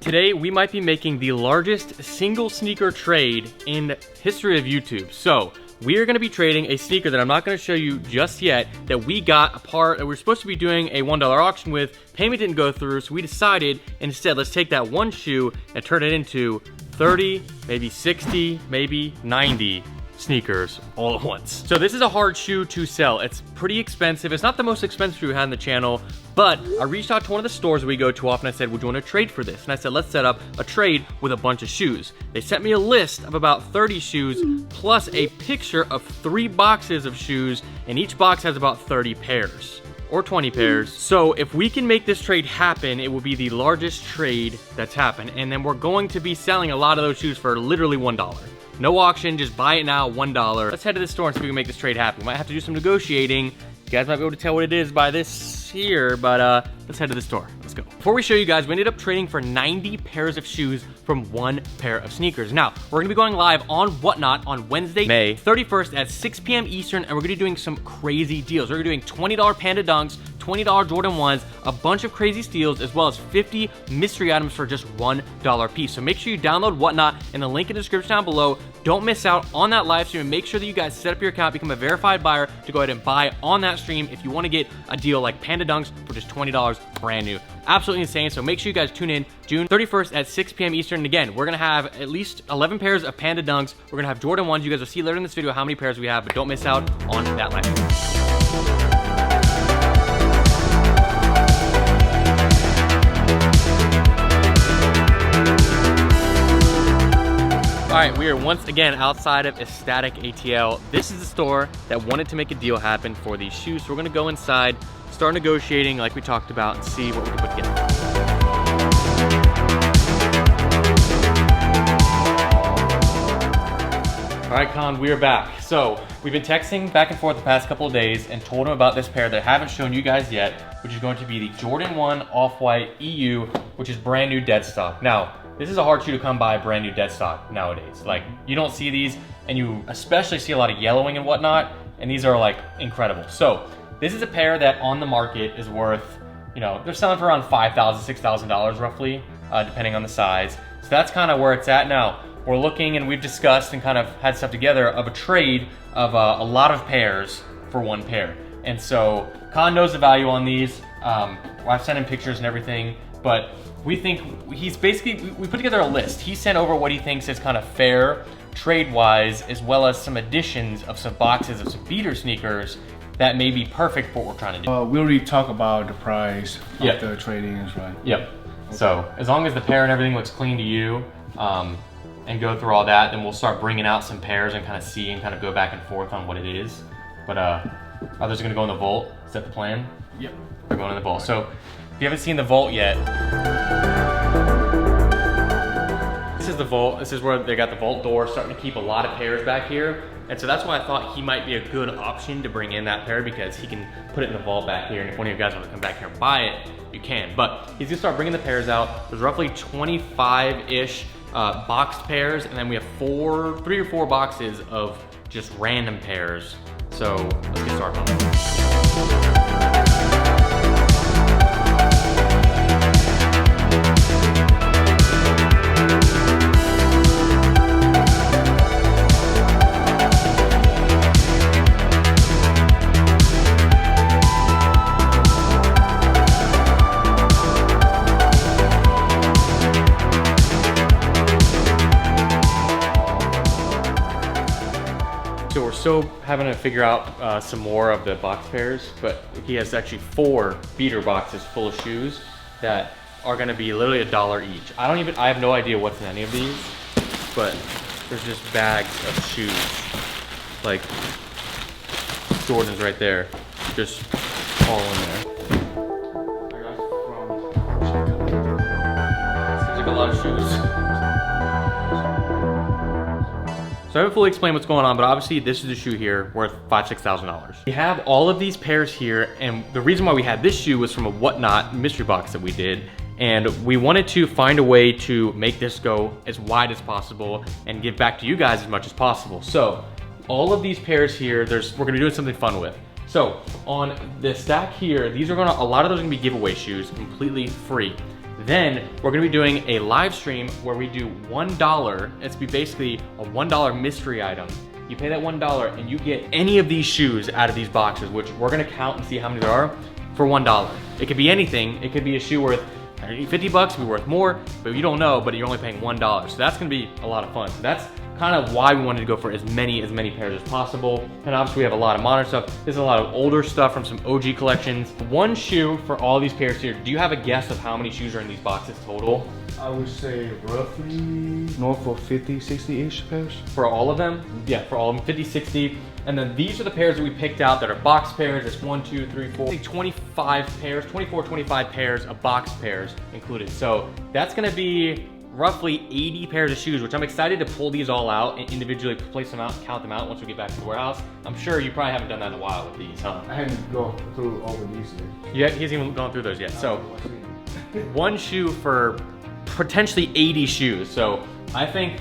Today, we might be making the largest single sneaker trade in history of YouTube. So, we are gonna be trading a sneaker that I'm not gonna show you just yet, that we got a part that we're supposed to be doing a $1 auction with. Payment didn't go through, so we decided instead, let's take that one shoe and turn it into 30, maybe 60, maybe 90 sneakers all at once. So this is a hard shoe to sell. It's pretty expensive. It's not the most expensive shoe we had on the channel, but I reached out to one of the stores we go to often. I said, would you want to trade for this? And I said, let's set up a trade with a bunch of shoes. They sent me a list of about 30 shoes plus a picture of 3 boxes of shoes, and each box has about 30 pairs or 20 pairs. So if we can make this trade happen, it will be the largest trade that's happened. And then we're going to be selling a lot of those shoes for literally $1. No auction, just buy it now, $1. Let's head to the store and see if we can make this trade happen. We might have to do some negotiating. You guys might be able to tell what it is by this here, but let's head to the store. Let's go. Before we show you guys, we ended up trading for 90 pairs of shoes from 1 pair of sneakers. Now, we're gonna be going live on Whatnot on Wednesday, May 31st at 6 p.m. Eastern, and we're gonna be doing some crazy deals. We're gonna be doing $20 Panda Dunks, $20 Jordan 1s, a bunch of crazy steals, as well as 50 mystery items for just $1 piece. So make sure you download Whatnot in the link in the description down below. Don't miss out on that live stream, and make sure that you guys set up your account, become a verified buyer to go ahead and buy on that stream if you want to get a deal like Panda Dunks for just $20 brand new. Absolutely insane. So make sure you guys tune in June 31st at 6 p.m. Eastern. And again, we're gonna have at least 11 pairs of Panda Dunks. We're gonna have Jordan 1s. You guys will see later in this video how many pairs we have, but don't miss out on that live stream. All right, we are once again outside of Ecstatic ATL. This is the store that wanted to make a deal happen for these shoes. So we're gonna go inside, start negotiating like we talked about, and see what we can put together. All right, Con, we are back. So we've been texting back and forth the past couple of days and told him about this pair that I haven't shown you guys yet, which is going to be the Jordan 1 Off-White EU, which is brand new dead stock. Now, this is a hard shoe to come by brand new dead stock nowadays. Like, you don't see these, and you especially see a lot of yellowing and whatnot, and these are like incredible. So this is a pair that on the market is worth, you know, they're selling for around $5,000, $6,000 roughly, depending on the size. So that's kind of where it's at now. We're looking, and we've discussed and kind of had stuff together of a trade of a lot of pairs for 1 pair. And so Khan knows the value on these. I've sent him pictures and everything, but we think he's basically, we put together a list. He sent over what he thinks is kind of fair trade-wise, as well as some additions of some boxes of some beater sneakers that may be perfect for what we're trying to do. We already talked about the price of the trade-ins, right? Yep. Okay. So as long as the pair and everything looks clean to you, and go through all that, then we'll start bringing out some pairs and kind of see and kind of go back and forth on what it is. But others are gonna go in the vault. Is that the plan? Yep. They're going in the vault. So if you haven't seen the vault yet, this is the vault. This is where they got the vault door, starting to keep a lot of pairs back here. And so that's why I thought he might be a good option to bring in that pair, because he can put it in the vault back here. And if one of you guys want to come back here and buy it, you can. But he's gonna start bringing the pairs out. There's roughly 25-ish boxed pairs, and then we have 3 or 4 boxes of just random pairs. So let's get started on it. So we're still having to figure out some more of the box pairs, but he has actually 4 beater boxes full of shoes that are gonna be literally $1 each. I have no idea what's in any of these, but there's just bags of shoes. Like Jordan's right there, just all in there. Seems like a lot of shoes. So I haven't fully explained what's going on, but obviously this is a shoe here worth $5,000, $6,000. We have all of these pairs here, and the reason why we had this shoe was from a Whatnot mystery box that we did, and we wanted to find a way to make this go as wide as possible and give back to you guys as much as possible. So all of these pairs here, we're gonna be doing something fun with. So on the stack here, a lot of those are gonna be giveaway shoes, completely free. Then we're gonna be doing a live stream where we do $1. It's basically a $1 mystery item. You pay that $1 and you get any of these shoes out of these boxes, which we're gonna count and see how many there are for $1. It could be anything. It could be a shoe worth 50 bucks, it could be worth more, but you don't know, but you're only paying $1. So that's gonna be a lot of fun. So that's kind of why we wanted to go for as many pairs as possible. And obviously we have a lot of modern stuff. There's a lot of older stuff from some OG collections. One shoe for all these pairs here. Do you have a guess of how many shoes are in these boxes total? I would say roughly north of 50, 60-ish pairs. For all of them? Yeah, for all of them, 50, 60. And then these are the pairs that we picked out that are box pairs. There's 1, 2, 3, 4, I think 25 pairs, 24, 25 pairs of box pairs included. So that's gonna be roughly 80 pairs of shoes, which I'm excited to pull these all out and individually place them out and count them out once we get back to the warehouse. I'm sure you probably haven't done that in a while with these, huh? I haven't gone through all of these yet. Yeah, he hasn't even gone through those yet. So one shoe for potentially 80 shoes. So I think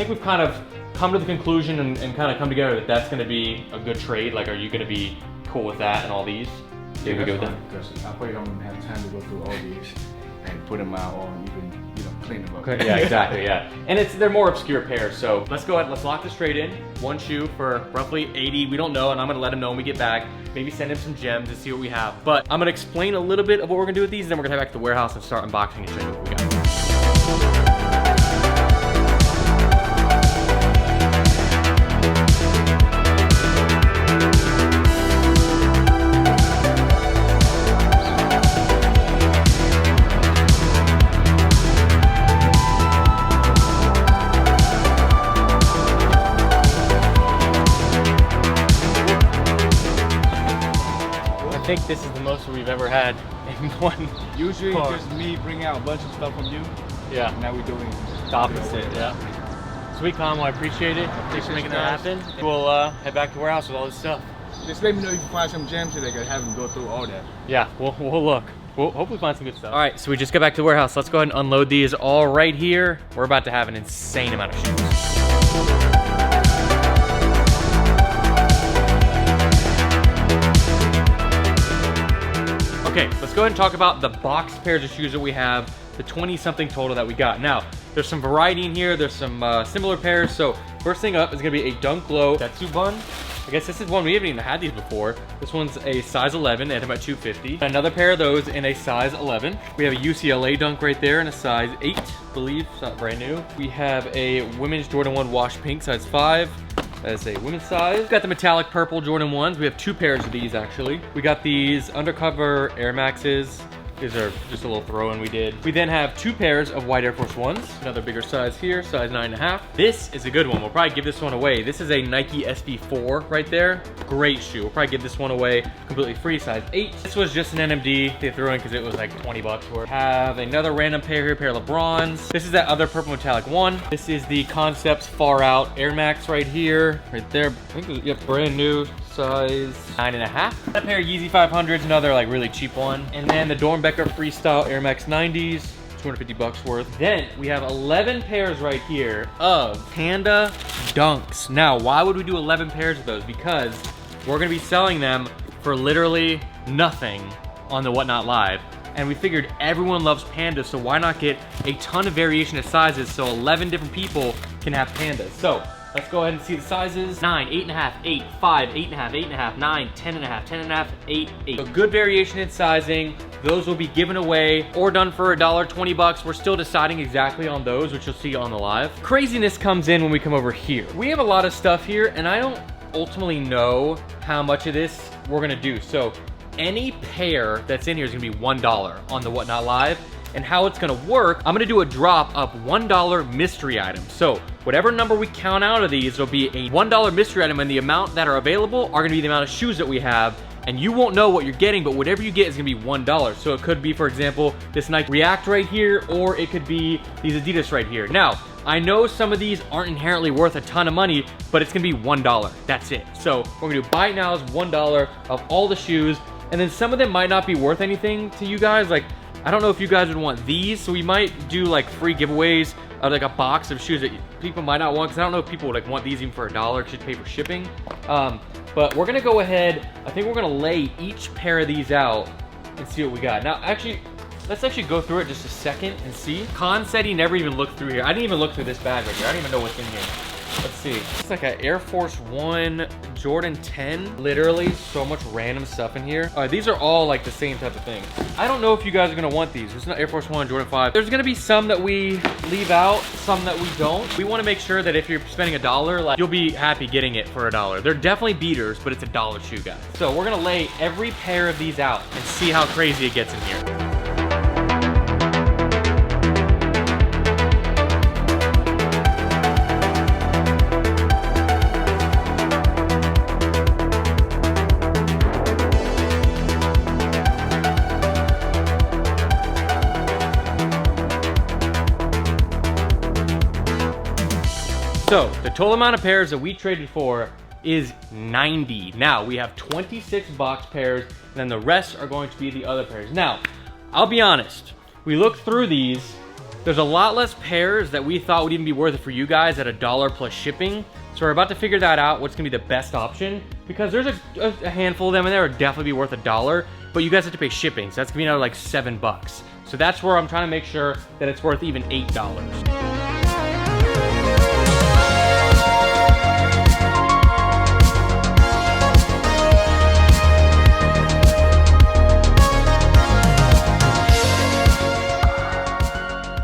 we've kind of come to the conclusion and kind of come together that that's going to be a good trade. Like, are you going to be cool with that and all these? Yeah, that's fine, because I probably don't have time to go through all these and put them out or even, clean them up. Yeah, exactly, yeah. And they're more obscure pairs, so let's go ahead, let's lock this trade in. One shoe for roughly 80, we don't know, and I'm gonna let him know when we get back. Maybe send him some gems and see what we have. But I'm gonna explain a little bit of what we're gonna do with these, and then we're gonna head back to the warehouse and start unboxing and showing you what we got. I think this is the most we've ever had in one. Usually car. just me bring out a bunch of stuff from you. Yeah. Now we're doing the opposite, yeah. Sweet Combo, I appreciate it. Thanks for making that happen. We'll head back to the warehouse with all this stuff. Just let me know if you find some gems so they can have them go through all that. Yeah, we'll look. We'll hopefully find some good stuff. All right, so we just got back to the warehouse. Let's go ahead and unload these all right here. We're about to have an insane amount of shoes. Okay, let's go ahead and talk about the box pairs of shoes that we have, the 20-something total that we got. Now, there's some variety in here. There's some similar pairs. So first thing up is gonna be a Dunk Low Tetsu Bun. I guess this is one we haven't even had these before. This one's a size 11 at about $250. Another pair of those in a size 11. We have a UCLA Dunk right there in a size 8, I believe. It's not brand new. We have a women's Jordan 1 Wash Pink size 5. That is a women's size. We've got the metallic purple Jordan 1s. We have 2 pairs of these actually. We got these undercover Air Maxes. These are just a little throw-in we did. We then have 2 pairs of white Air Force 1s. Another bigger size here, size 9.5. This is a good one. We'll probably give this one away. This is a Nike SB4 right there. Great shoe. We'll probably give this one away completely free, size 8. This was just an NMD they threw in because it was like 20 bucks for it. Have another random pair here, pair of LeBrons. This is that other purple metallic one. This is the Concepts Far Out Air Max right here, right there. I think it was, yep, brand new. Size 9.5. That pair of Yeezy 500s, another like really cheap one. And then the Dornbecker Freestyle Air Max 90s, 250 bucks worth. Then we have 11 pairs right here of Panda Dunks. Now, why would we do 11 pairs of those? Because we're gonna be selling them for literally nothing on the Whatnot Live. And we figured everyone loves pandas, so why not get a ton of variation of sizes so 11 different people can have pandas. So let's go ahead and see the sizes. 9, 8.5, 8, 5, 8.5, 8.5, 9, 10.5, 10.5, 8, 8. So good variation in sizing. Those will be given away or done for $1, 20 bucks. We're still deciding exactly on those, which you'll see on the live. Craziness comes in when we come over here. We have a lot of stuff here, and I don't ultimately know how much of this we're gonna do. So any pair that's in here is gonna be $1 on the Whatnot Live. And how it's gonna work, I'm gonna do a drop of $1 mystery items. So whatever number we count out of these, it'll be a $1 mystery item, and the amount that are available are gonna be the amount of shoes that we have. And you won't know what you're getting, but whatever you get is gonna be $1. So it could be, for example, this Nike React right here, or it could be these Adidas right here. Now, I know some of these aren't inherently worth a ton of money, but it's gonna be $1, that's it. So we're gonna do buy it now is $1 of all the shoes, and then some of them might not be worth anything to you guys. Like, I don't know if you guys would want these, so we might do like free giveaways of like a box of shoes that people might not want, because I don't know if people would like want these even for $1 because you pay for shipping. But we're gonna go ahead, I think we're gonna lay each pair of these out and see what we got. Now, actually, let's actually go through it just a second and see. Khan said he never even looked through here. I didn't even look through this bag right here. I don't even know what's in here. Let's see. It's like an Air Force One Jordan 10. Literally so much random stuff in here. These are all like the same type of thing. I don't know if you guys are gonna want these. It's not Air Force One, Jordan 5. There's gonna be some that we leave out, some that we don't. We wanna make sure that if you're spending $1, like, you'll be happy getting it for $1. They're definitely beaters, but it's a $1 shoe, guys. So we're gonna lay every pair of these out and see how crazy it gets in here. So, the total amount of pairs that we traded for is 90. Now, we have 26 box pairs, and then the rest are going to be the other pairs. Now, I'll be honest, we looked through these, there's a lot less pairs that we thought would even be worth it for you guys at $1 plus shipping. So we're about to figure that out, what's gonna be the best option, because there's a handful of them in there that would definitely be worth $1, but you guys have to pay shipping, so that's gonna be another like $7. So that's where I'm trying to make sure that it's worth even $8.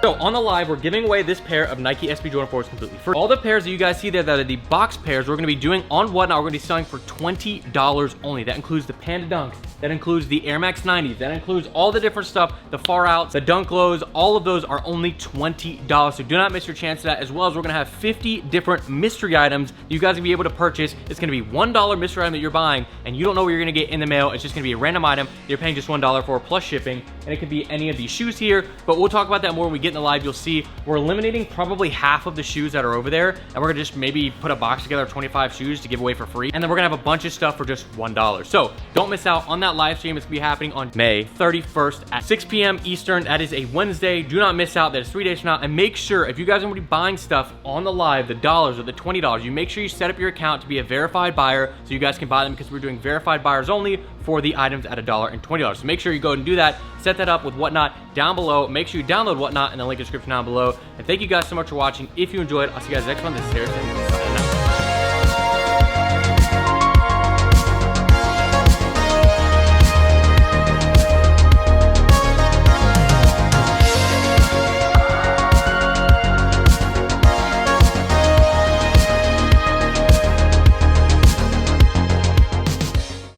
So on the live, we're giving away this pair of Nike SB Jordan 4s completely free. All the pairs that you guys see there that are the box pairs, we're gonna be doing on Whatnot, we're gonna be selling for $20 only. That includes the Panda Dunks, that includes the Air Max 90s, that includes all the different stuff, the Far Outs, the Dunk Lows, all of those are only $20. So do not miss your chance at that, as well as we're gonna have 50 different mystery items that you guys are gonna be able to purchase. It's gonna be $1 mystery item that you're buying, and you don't know what you're gonna get in the mail. It's just gonna be a random item you're paying just $1 for plus shipping, and it could be any of these shoes here, but we'll talk about that more when we get in the live. You'll see we're eliminating probably half of the shoes that are over there, and we're gonna just maybe put a box together of 25 shoes to give away for free, and then we're gonna have a bunch of stuff for just $1. So don't miss out on that live stream. It's gonna be happening on May 31st at 6 p.m. Eastern. That is a Wednesday. Do not miss out. That is 3 days from now. And make sure, if you guys are gonna be buying stuff on the live, the dollars or the $20, you make sure you set up your account to be a verified buyer so you guys can buy them, because we're doing verified buyers only for the items at $1 and $20. So make sure you go and do that. Set that up with Whatnot down below. Make sure you download Whatnot in the link in the description down below. And thank you guys so much for watching. If you enjoyed, I'll see you guys next one. This is Harrison.